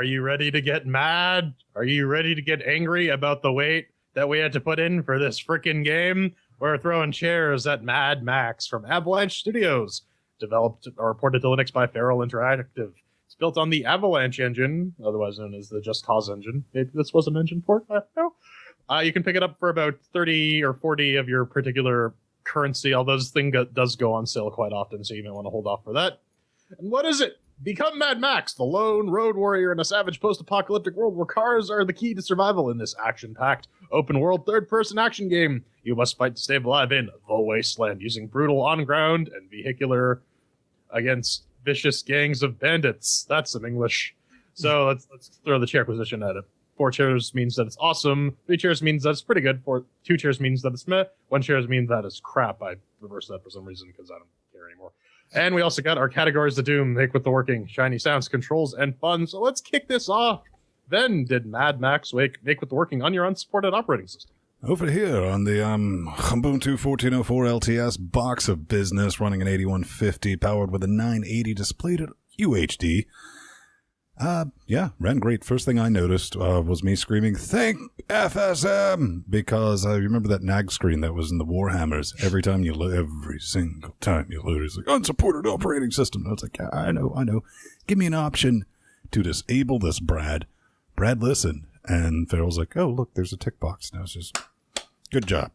you ready to get mad? Are you ready to get angry about the wait that we had to put in for this freaking game? We're throwing chairs at Mad Max from Avalanche Studios, developed or ported to Linux by Feral Interactive. It's built on the Avalanche engine, otherwise known as the Just Cause engine. Maybe this was an engine port? No. You can pick it up for about 30 or 40 of your particular currency, although this thing does go on sale quite often, so you may want to hold off for that. And what is it? Become Mad Max, the lone road warrior in a savage post-apocalyptic world where cars are the key to survival in this action-packed, open-world, third-person action game. You must fight to stay alive in the Wasteland, using brutal on-ground and vehicular against vicious gangs of bandits. That's some English. So let's throw the CHAIRQUISITION at it. 4 chairs means that it's awesome. 3 chairs means that it's pretty good. 2 chairs means that it's meh. 1 chairs means that it's crap. I reversed that for some reason because I don't care anymore. And we also got our categories of doom, make with the working, shiny sounds, controls, and fun. So let's kick this off. Then did Mad Max make with the working on your unsupported operating system? Over here on the Ubuntu 1404 LTS box of business, running an 8150, powered with a 980 displayed at UHD. Yeah, ran great. First thing I noticed was me screaming, "Thank FSM!" Because I remember that nag screen that was in the Warhammers. Every single time you load, it's like, unsupported operating system. And I was like, I know. Give me an option to disable this, Brad. Brad, listen. And Farrell's like, oh, look, there's a tick box. Now it's just, good job,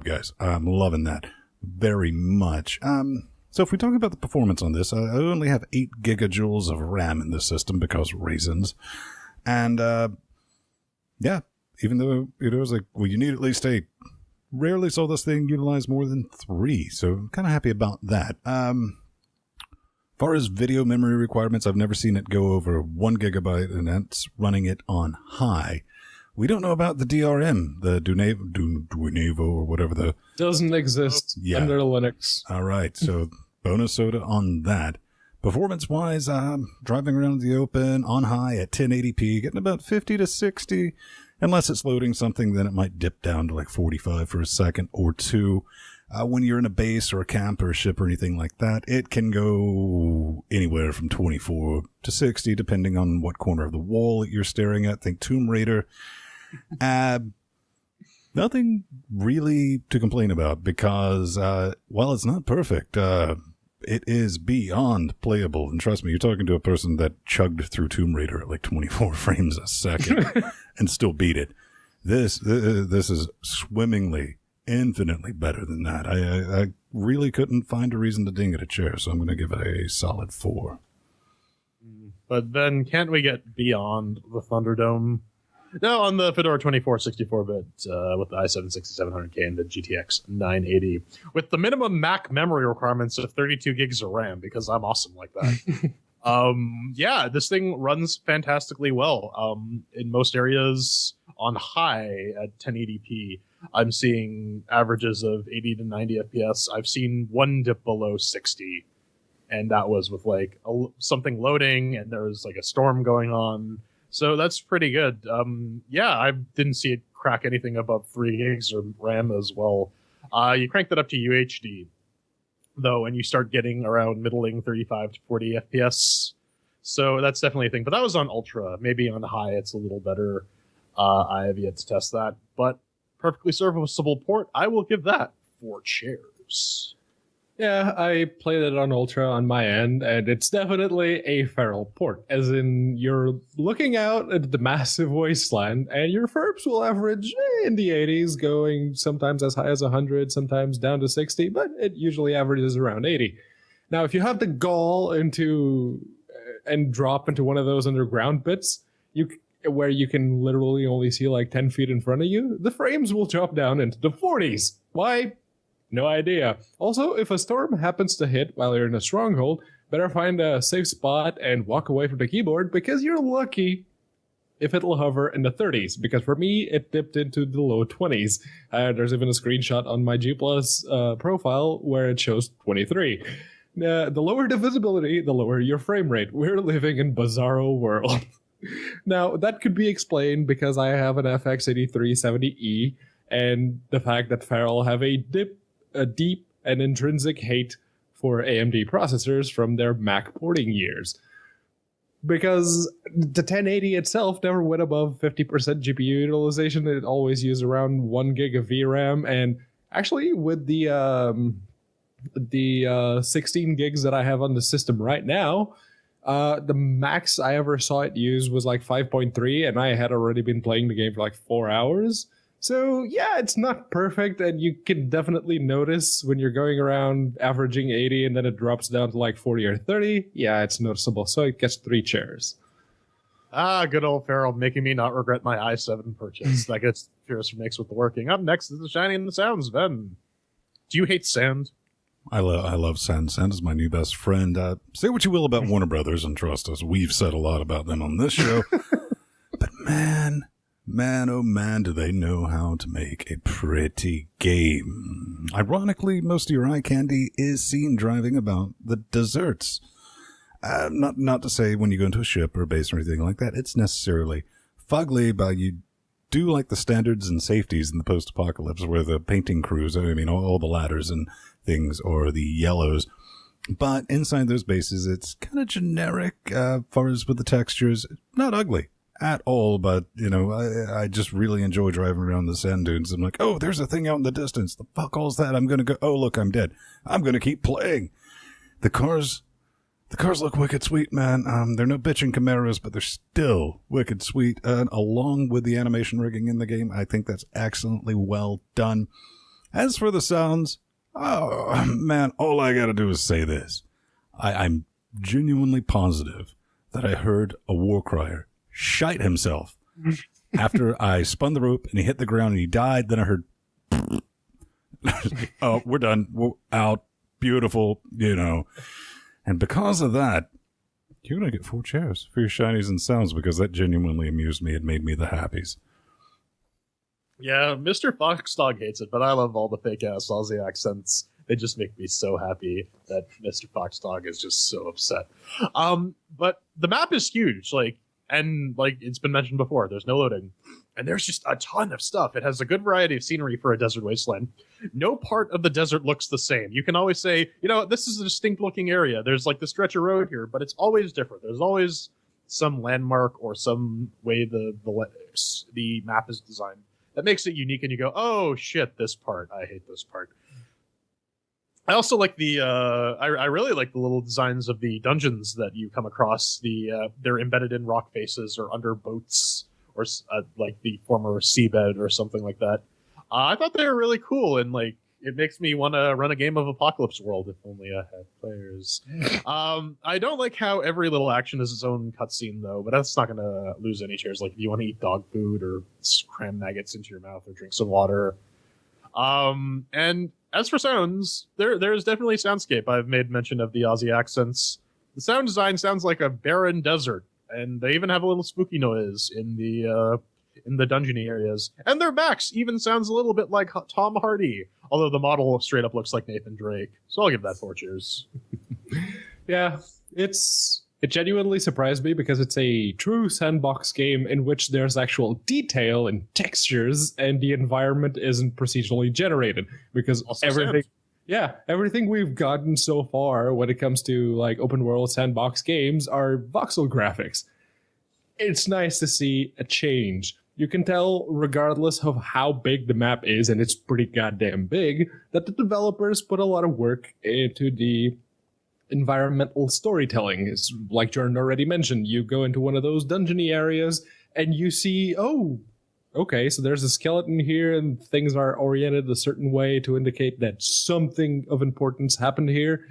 guys. I'm loving that very much. So if we talk about the performance on this, I only have 8 gigajoules of RAM in this system because reasons. And, yeah, even though it was like, well, you need at least 8. Rarely saw this thing utilize more than 3, so I'm kind of happy about that. As far as video memory requirements, I've never seen it go over 1 gigabyte, and that's running it on high. We don't know about the DRM, the Duinevo or whatever the... Doesn't exist under Linux. All right, so bonus soda on that. Performance-wise, driving around the open on high at 1080p, getting about 50 to 60. Unless it's loading something, then it might dip down to like 45 for a second or two. When you're in a base or a camp or a ship or anything like that, it can go anywhere from 24 to 60, depending on what corner of the wall you're staring at. Think Tomb Raider. Nothing really to complain about because, while it's not perfect, it is beyond playable. And trust me, you're talking to a person that chugged through Tomb Raider at like 24 frames a second and still beat it. This is swimmingly, infinitely better than that. I really couldn't find a reason to ding at a chair, so I'm going to give it a solid 4. But then can't we get beyond the Thunderdome? No, on the Fedora 24 64-bit with the i7-6700K and the GTX 980 with the minimum Mac memory requirements of 32 gigs of RAM because I'm awesome like that. Yeah, this thing runs fantastically well. In most areas on high at 1080p, I'm seeing averages of 80 to 90 FPS. I've seen one dip below 60, and that was with like something loading and there was like a storm going on. So that's pretty good. Yeah, I didn't see it crack anything above 3 gigs of RAM as well. You crank that up to UHD, though, and you start getting around middling 35 to 40 FPS. So that's definitely a thing. But that was on Ultra. Maybe on high it's a little better. I have yet to test that. But perfectly serviceable port, I will give that 4 chairs. Yeah, I played it on Ultra on my end, and it's definitely a feral port, as in you're looking out at the massive wasteland, and your FERPs will average in the 80s, going sometimes as high as 100, sometimes down to 60, but it usually averages around 80. Now, if you have the gall and drop into one of those underground bits, where you can literally only see like 10 feet in front of you, the frames will drop down into the 40s. Why? No idea. Also, if a storm happens to hit while you're in a stronghold, better find a safe spot and walk away from the keyboard because you're lucky if it'll hover in the 30s. Because for me, it dipped into the low 20s. There's even a screenshot on my G Plus profile where it shows 23. The lower the visibility, the lower your frame rate. We're living in bizarro world. Now, that could be explained because I have an FX 8370E and the fact that Feral have a deep and intrinsic hate for AMD processors from their Mac porting years. because the 1080 itself never went above 50% GPU utilization. It always used around 1 gig of VRAM, and actually with the 16 gigs that I have on the system right now, the max I ever saw it use was like 5.3, and I had already been playing the game for like 4 hours. So yeah, it's not perfect, and you can definitely notice when you're going around averaging 80 and then it drops down to like 40 or 30. Yeah, it's noticeable. So it gets 3 chairs. Good old Farrell, making me not regret my i7 purchase. That gets Furious Mix with the working. Up next is the Shiny and the Sounds. Ben, do you hate sand? I love Sand. Sand is my new best friend. Say what you will about Warner Brothers, and trust us, we've said a lot about them on this show. But man, oh man, do they know how to make a pretty game. Ironically, most of your eye candy is seen driving about the deserts. Not to say when you go into a ship or a base or anything like that, it's necessarily fugly, but you do like the standards and safeties in the post-apocalypse where the painting crews, I mean, all the ladders and things, or the yellows. But inside those bases, it's kind of generic as far as with the textures. Not ugly at all, but, you know, I just really enjoy driving around the sand dunes. I'm like, oh, there's a thing out in the distance. The fuck all's that? I'm going to go, oh, look, I'm dead. I'm going to keep playing. The cars look wicked sweet, man. They're no bitchin' Camaros, but they're still wicked sweet. Along with the animation rigging in the game, I think that's excellently well done. As for the sounds, oh, man, all I gotta do is say this. I'm genuinely positive that I heard a war crier shite himself after I spun the rope and he hit the ground and he died. Then I heard, oh, we're done. We're out. Beautiful, you know. And because of that, you're going to get 4 chairs for your shinies and sounds, because that genuinely amused me. It made me the happies. Yeah, Mr. Foxdog hates it, but I love all the fake-ass Aussie accents. They just make me so happy that Mr. Foxdog is just so upset. But the map is huge, and it's been mentioned before, there's no loading. And there's just a ton of stuff. It has a good variety of scenery for a desert wasteland. No part of the desert looks the same. You can always say, you know, this is a distinct looking area. There's like the stretch of road here, but it's always different. There's always some landmark or some way the map is designed that makes it unique, and you go, oh shit, this part. I hate this part. I also like I really like the little designs of the dungeons that you come across. They're embedded in rock faces or under boats, or like the former seabed or something like that. I thought they were really cool, and like it makes me want to run a game of Apocalypse World if only I had players. I don't like how every little action is its own cutscene though, but that's not going to lose any chairs. Like if you want to eat dog food or cram maggots into your mouth or drink some water. And as for sounds, there's definitely soundscape. I've made mention of the Aussie accents. The sound design sounds like a barren desert, and they even have a little spooky noise in the dungeony areas. And their backs even sounds a little bit like Tom Hardy, although the model straight up looks like Nathan Drake. So I'll give that 4 cheers. Yeah, it genuinely surprised me because it's a true sandbox game in which there's actual detail and textures, and the environment isn't procedurally generated, because everything we've gotten so far when it comes to like open world sandbox games are voxel graphics. It's nice to see a change. You can tell, regardless of how big the map is, and it's pretty goddamn big, that the developers put a lot of work into the environmental storytelling. It's like Jordan already mentioned, you go into one of those dungeony areas and you see, oh, okay, so there's a skeleton here and things are oriented a certain way to indicate that something of importance happened here.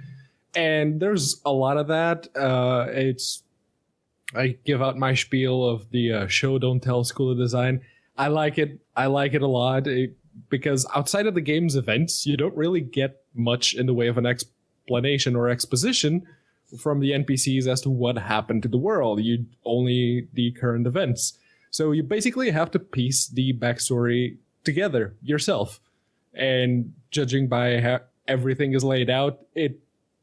And there's a lot of that. I give out my spiel of the show don't tell school of design. I like it a lot because outside of the game's events, you don't really get much in the way of an explanation or exposition from the NPCs as to what happened to the world. You only the current events. So you basically have to piece the backstory together yourself. And judging by how everything is laid out, it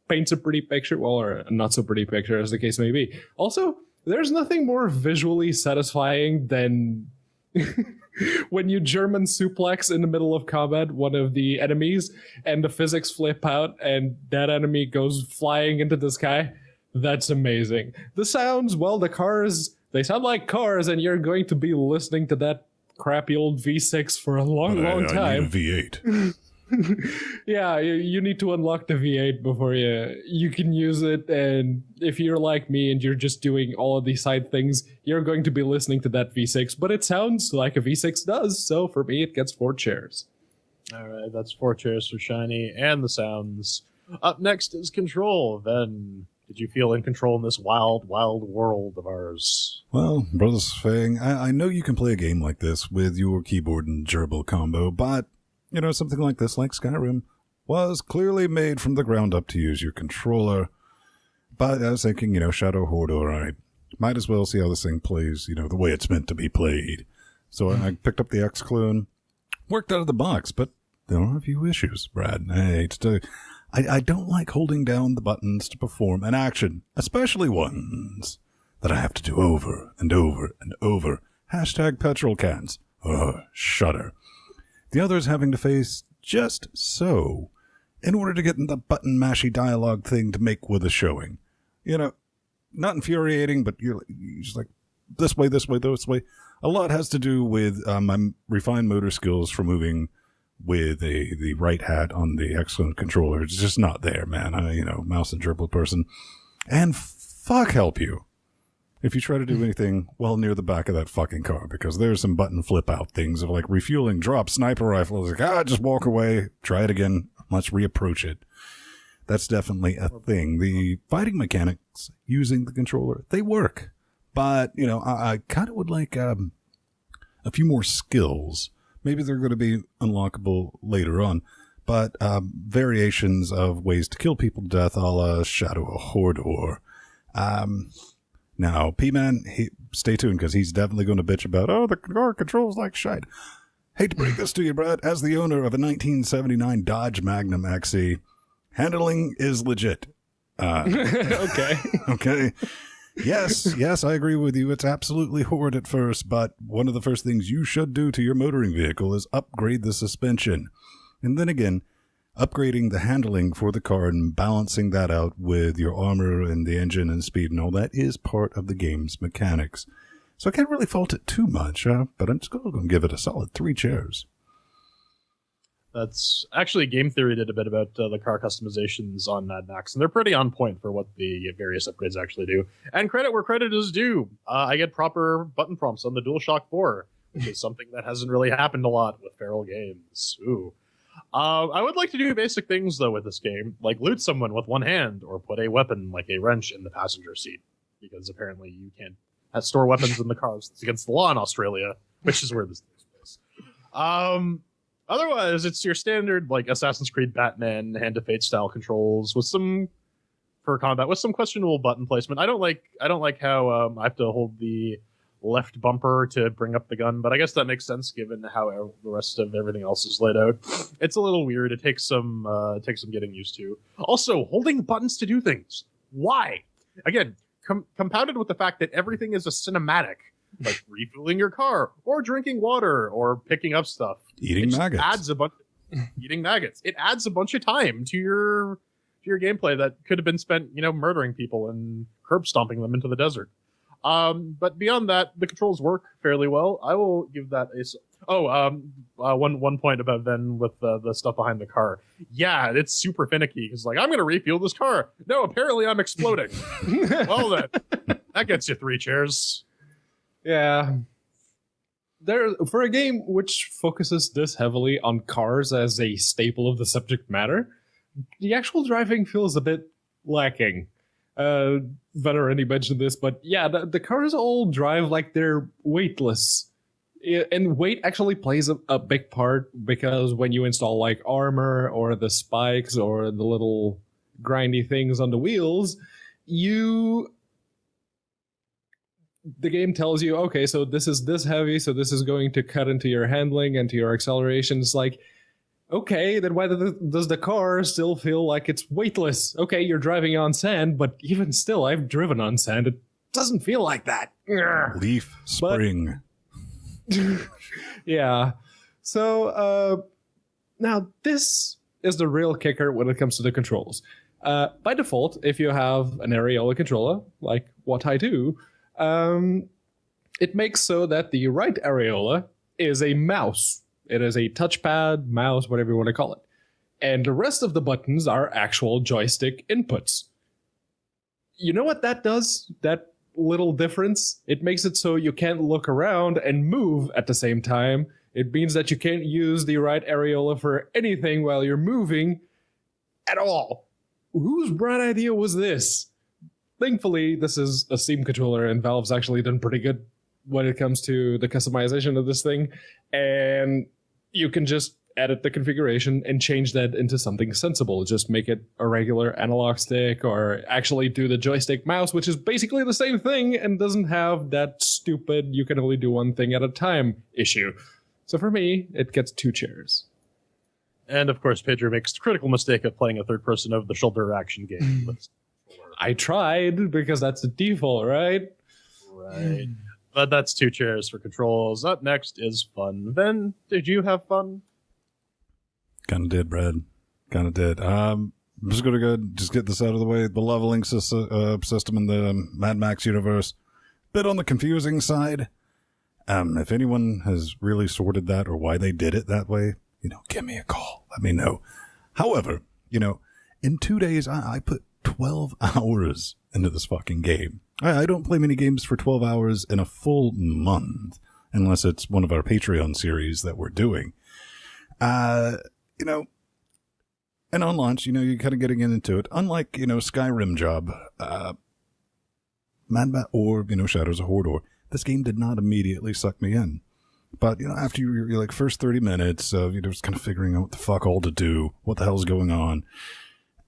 paints a pretty picture, well, or a not so pretty picture as the case may be. Also, there's nothing more visually satisfying than when you German suplex in the middle of combat one of the enemies and the physics flip out and that enemy goes flying into the sky. That's amazing. The sounds, well, the cars, they sound like cars, and you're going to be listening to that crappy old V6 for a long time. I need a V8. Yeah, you need to unlock the V8 before you can use it, and if you're like me and you're just doing all of these side things, you're going to be listening to that V6, but it sounds like a V6 does, so for me it gets 4 chairs. Alright, that's 4 chairs for Shiny, and the sounds. Up next is Control. Then, did you feel in control in this wild, wild world of ours? Well, Brother Fang, I know you can play a game like this with your keyboard and gerbil combo, but you know, something like this, like Skyrim, was clearly made from the ground up to use your controller. But I was thinking, you know, Shadow Horde, alright, might as well see how this thing plays, you know, the way it's meant to be played. So I picked up the X-Clone, worked out of the box, but there are a few issues, Brad. I hate to tell you. I don't like holding down the buttons to perform an action, especially ones that I have to do over and over and over. Hashtag petrol cans. Shudder. The others having to face just so in order to get in the button mashy dialogue thing to make with a showing. You know, not infuriating, but you're just like, this way, this way, this way. A lot has to do with my refined motor skills for moving with the right hat on the excellent controller. It's just not there, man. Mouse and gerbil person. And fuck help you if you try to do anything well near the back of that fucking car, because there's some button flip out things of like refueling, drop, sniper rifle. It's like, just walk away, try it again, let's reapproach it. That's definitely a thing. The fighting mechanics using the controller, they work. But, you know, I kind of would like a few more skills. Maybe they're going to be unlockable later on. But variations of ways to kill people to death a la Shadow Horde. Now, P-Man, stay tuned, because he's definitely going to bitch about, the car controls like shite. Hate to break this to you, Brad. As the owner of a 1979 Dodge Magnum XC, handling is legit. Okay. Okay. Yes, I agree with you. It's absolutely horrid at first, but one of the first things you should do to your motoring vehicle is upgrade the suspension. And then again, upgrading the handling for the car and balancing that out with your armor and the engine and speed and all that is part of the game's mechanics. So I can't really fault it too much, but I'm just going to give it a solid 3 chairs. That's actually Game Theory did a bit about the car customizations on Mad Max, and they're pretty on point for what the various upgrades actually do. And credit where credit is due. I get proper button prompts on the DualShock 4, which is something that hasn't really happened a lot with feral games. Ooh. I would like to do basic things, though, with this game, like loot someone with one hand, or put a weapon like a wrench in the passenger seat, because apparently you can't store weapons in the cars. It's against the law in Australia, which is where this takes place. Otherwise, it's your standard like Assassin's Creed Batman Hand of Fate style controls with some for combat with some questionable button placement. I don't like how I have to hold the left bumper to bring up the gun, but I guess that makes sense given how the rest of everything else is laid out. It's a little weird. It takes some getting used to. Also, holding buttons to do things. Why? Again, compounded with the fact that everything is a cinematic. Like refueling your car, or drinking water, or picking up stuff. Eating maggots. Eating maggots. It adds a bunch of time to your gameplay that could have been spent, murdering people and curb stomping them into the desert. But beyond that, the controls work fairly well. I will give that one point about then with the stuff behind the car. Yeah, it's super finicky. It's like, I'm going to refuel this car. No, apparently I'm exploding. Well then, that gets you 3 chairs. Yeah. For a game which focuses this heavily on cars as a staple of the subject matter, the actual driving feels a bit lacking. Veteran mentioned this, but yeah, the cars all drive like they're weightless. And weight actually plays a big part, because when you install like armor or the spikes or the little grindy things on the wheels, the game tells you, okay, so this is this heavy, so this is going to cut into your handling and to your acceleration. It's like, okay, then why does the car still feel like it's weightless? Okay, you're driving on sand, but even still, I've driven on sand. It doesn't feel like that. Leaf spring. Yeah. So, now this is the real kicker when it comes to the controls. By default, if you have an areola controller, like what I do, it makes so that the right areola is a mouse. It is a touchpad, mouse, whatever you want to call it. And the rest of the buttons are actual joystick inputs. You know what that does? That little difference? It makes it so you can't look around and move at the same time. It means that you can't use the right areola for anything while you're moving at all. Whose bright idea was this? Thankfully, this is a Steam controller, and Valve's actually done pretty good when it comes to the customization of this thing. And you can just edit the configuration and change that into something sensible. Just make it a regular analog stick, or actually do the joystick mouse, which is basically the same thing and doesn't have that stupid you can only do one thing at a time issue. So for me, it gets 2 chairs. And of course, Pedro makes the critical mistake of playing a third-person over-the-shoulder action game. I tried, because that's the default, right? Right. But that's 2 chairs for controls. Up next is fun. Then, did you have fun? Kind of did, Brad. Kind of did. I'm just going to go just get this out of the way. The leveling system in the Mad Max universe, bit on the confusing side. If anyone has really sorted that or why they did it that way, give me a call. Let me know. However, in 2 days, I put 12 hours into this fucking game. I don't play many games for 12 hours in a full month, unless it's one of our Patreon series that we're doing. And on launch, you're kind of getting into it. Unlike, Skyrim job, Mad Max, or, Shadows of Mordor, this game did not immediately suck me in. But, after you're like first 30 minutes of, just kind of figuring out what the fuck all to do, what the hell's going on,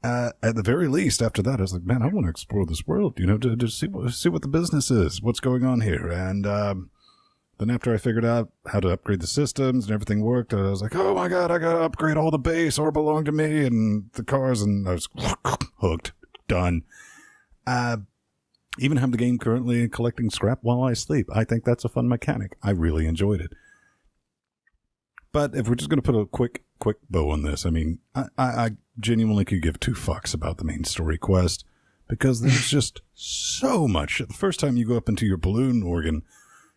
at the very least, after that, I was like, man, I want to explore this world, to see what the business is, what's going on here. And then after I figured out how to upgrade the systems and everything worked, I was like, oh my god, I gotta upgrade all the base or belong to me and the cars, and I was hooked. Done. Even have the game currently collecting scrap while I sleep. I think that's a fun mechanic. I really enjoyed it. But if we're just going to put a quick bow on this, I mean, I genuinely could give 2 fucks about the main story quest, because there's just so much. The first time you go up into your balloon organ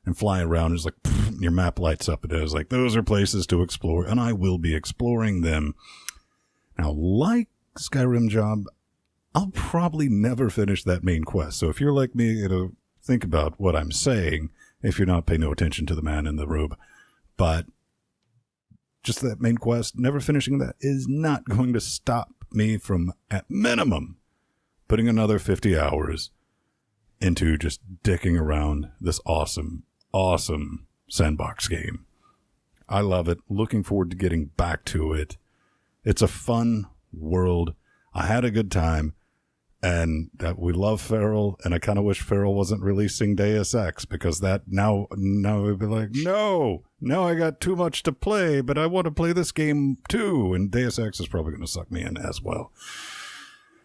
and fly around, it's like, your map lights up. It is like, those are places to explore, and I will be exploring them. Now, like Skyrim job, I'll probably never finish that main quest. So if you're like me, think about what I'm saying if you're not paying no attention to the man in the robe. But just that main quest, never finishing that is not going to stop me from, at minimum, putting another 50 hours into just dicking around this awesome sandbox game. I love it. Looking forward to getting back to it. It's a fun world. I had a good time. And that we love Feral, and I kind of wish Feral wasn't releasing Deus Ex, because that now we'd be like, no, I got too much to play, but I want to play this game too, and Deus Ex is probably going to suck me in as well.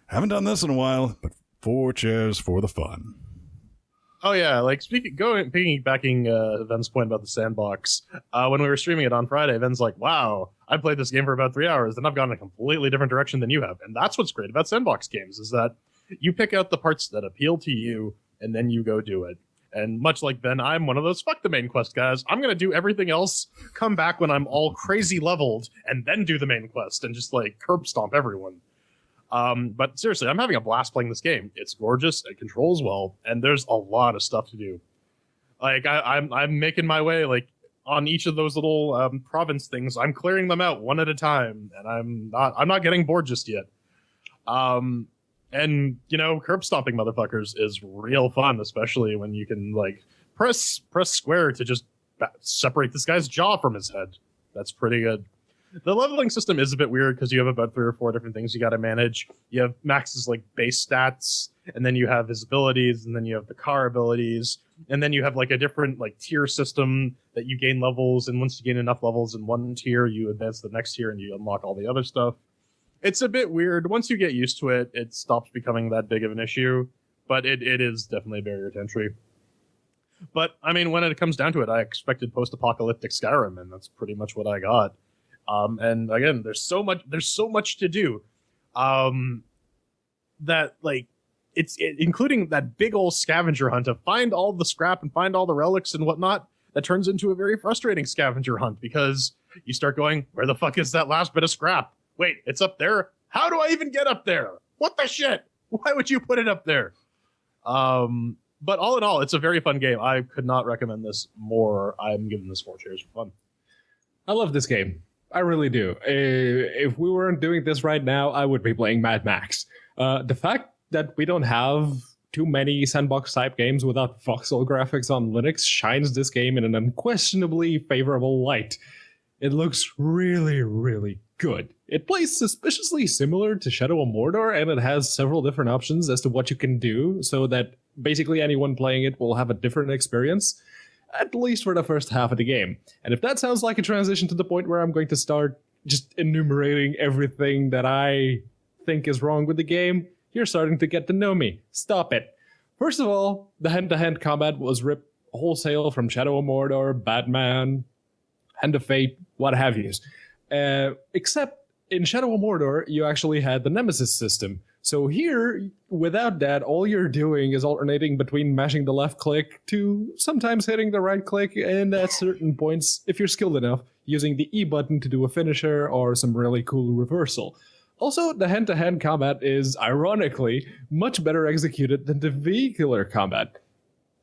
Haven't done this in a while, but 4 chairs for the fun. Oh yeah, like piggybacking Ven's point about the sandbox, when we were streaming it on Friday, Ven's like, wow, I played this game for about 3 hours, and I've gone in a completely different direction than you have. And that's what's great about sandbox games, is that you pick out the parts that appeal to you, and then you go do it. And much like Ben, I'm one of those fuck the main quest guys. I'm going to do everything else, come back when I'm all crazy leveled, and then do the main quest, and just like curb stomp everyone. But seriously, I'm having a blast playing this game. It's gorgeous, it controls well, and there's a lot of stuff to do. Like I'm making my way like on each of those little province things. I'm clearing them out one at a time, and I'm not getting bored just yet. And curb stomping motherfuckers is real fun, especially when you can like press square to just separate this guy's jaw from his head. That's pretty good. The leveling system is a bit weird because you have about 3 or 4 different things you got to manage. You have Max's like base stats, and then you have his abilities, and then you have the car abilities, and then you have like a different like tier system that you gain levels, and once you gain enough levels in one tier, you advance to the next tier and you unlock all the other stuff. It's a bit weird. Once you get used to it, it stops becoming that big of an issue, but it is definitely a barrier to entry. But I mean, when it comes down to it, I expected post-apocalyptic Skyrim, and that's pretty much what I got. And again, there's so much to do. that like including that big old scavenger hunt to find all the scrap and find all the relics and whatnot, that turns into a very frustrating scavenger hunt because you start going, where the fuck is that last bit of scrap? Wait, it's up there? How do I even get up there? What the shit? Why would you put it up there? But all in all, it's a very fun game. I could not recommend this more. I'm giving this 4 chairs for fun. I love this game. I really do. If we weren't doing this right now, I would be playing Mad Max. The fact that we don't have too many sandbox type games without voxel graphics on Linux shines this game in an unquestionably favorable light. It looks really, really good. It plays suspiciously similar to Shadow of Mordor, and it has several different options as to what you can do, so that basically anyone playing it will have a different experience, at least for the first half of the game. And if that sounds like a transition to the point where I'm going to start just enumerating everything that I think is wrong with the game, you're starting to get to know me. Stop it. First of all, the hand-to-hand combat was ripped wholesale from Shadow of Mordor, Batman, Hand of Fate, what have yous. Except in Shadow of Mordor, you actually had the Nemesis system. So here, without that, all you're doing is alternating between mashing the left click to sometimes hitting the right click, and at certain points, if you're skilled enough, using the E button to do a finisher or some really cool reversal. Also, the hand-to-hand combat is, ironically, much better executed than the vehicular combat.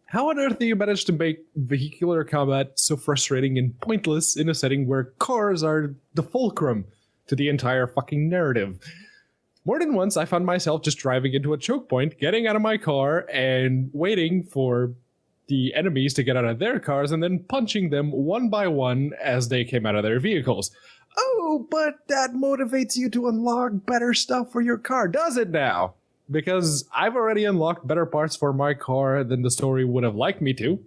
How on earth do you manage to make vehicular combat so frustrating and pointless in a setting where cars are the fulcrum to the entire fucking narrative? More than once, I found myself just driving into a choke point, getting out of my car, and waiting for the enemies to get out of their cars, and then punching them one by one as they came out of their vehicles. Oh, but that motivates you to unlock better stuff for your car, does it now? Because I've already unlocked better parts for my car than the story would have liked me to.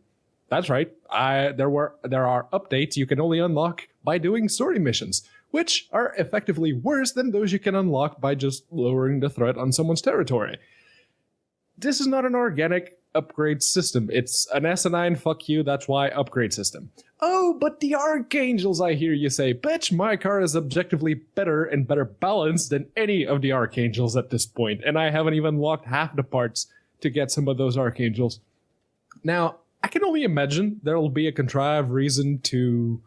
That's right. There are updates you can only unlock by doing story missions, which are effectively worse than those you can unlock by just lowering the threat on someone's territory. This is not an organic upgrade system. It's an asinine fuck you, that's why upgrade system. Oh, but the Archangels, I hear you say. Bitch, my car is objectively better and better balanced than any of the Archangels at this point, and I haven't even locked half the parts to get some of those Archangels. Now, I can only imagine there will be a contrived reason to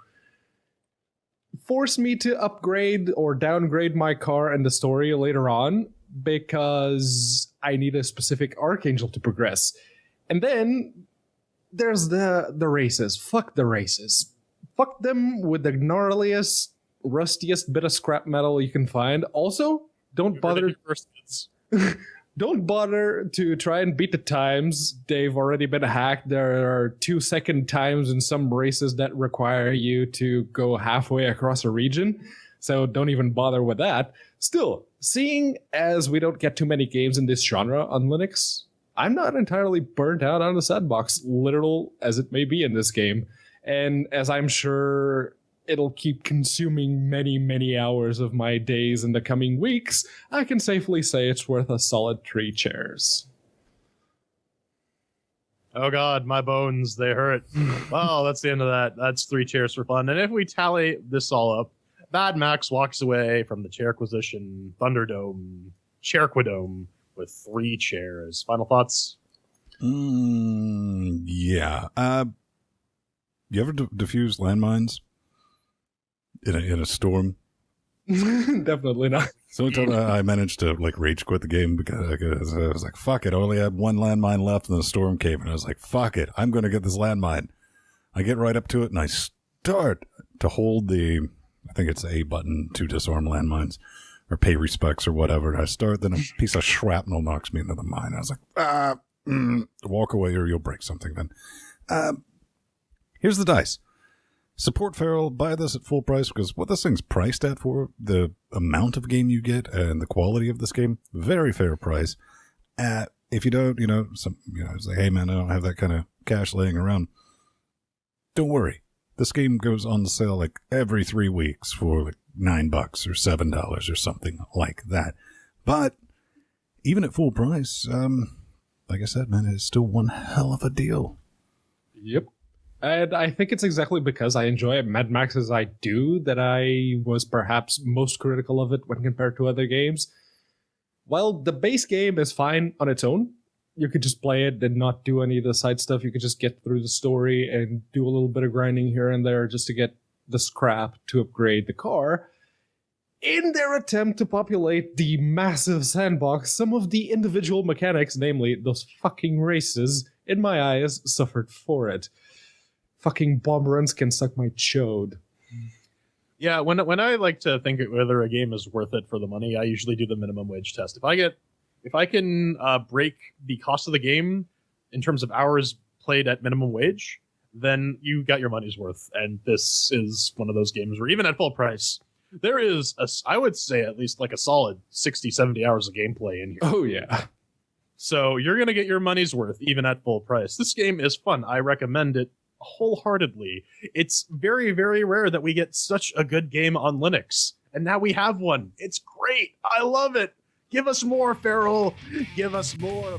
force me to upgrade or downgrade my car and the story later on, because I need a specific Archangel to progress. And then there's the races. Fuck the races. Fuck them with the gnarliest, rustiest bit of scrap metal you can find. Also, don't bother to try and beat the times. They've already been hacked. There are 2-second times in some races that require you to go halfway across a region. So don't even bother with that. Still, seeing as we don't get too many games in this genre on Linux, I'm not entirely burnt out on the sandbox, literal as it may be in this game. And as I'm sure it'll keep consuming many, many hours of my days in the coming weeks, I can safely say it's worth a solid 3 chairs. Oh god, my bones, they hurt. Well, that's the end of that. That's 3 chairs for fun. And if we tally this all up, Mad Max walks away from the CHAIRQUISITION Thunderdome, CHAIRQUIDOME, with 3 chairs. Final thoughts? Yeah. You ever diffuse landmines in a storm? Definitely not. So until I managed to rage quit the game because I was like, fuck it. I only had 1 landmine left and the storm came, and I was like, fuck it. I'm going to get this landmine. I get right up to it and I start to hold the, I think it's A button to disarm landmines or pay respects or whatever. I start, then a piece of shrapnel knocks me into the mine. I was like, walk away or you'll break something then. Here's the dice. Support Feral, buy this at full price because what this thing's priced at for the amount of game you get and the quality of this game, very fair price. If you don't, it's like, hey man, I don't have that kind of cash laying around. Don't worry. This game goes on sale every 3 weeks for $9 or $7 or something like that. But even at full price, like I said, man, it's still one hell of a deal. Yep. And I think it's exactly because I enjoy Mad Max as I do that I was perhaps most critical of it when compared to other games. while the base game is fine on its own, you could just play it and not do any of the side stuff. You could just get through the story and do a little bit of grinding here and there just to get the scrap to upgrade the car. In their attempt to populate the massive sandbox, some of the individual mechanics, namely those fucking races, in my eyes, suffered for it. Fucking bomb runs can suck my chode. Yeah, when I like to think whether a game is worth it for the money, I usually do the minimum wage test. If I can break the cost of the game in terms of hours played at minimum wage, then you got your money's worth. And this is one of those games where even at full price, there is, I would say, at least like a solid 60, 70 hours of gameplay in here. Oh, yeah. So you're going to get your money's worth even at full price. This game is fun. I recommend it wholeheartedly. It's very, very rare that we get such a good game on Linux. And now we have one. It's great. I love it. Give us more, Feral. Give us more.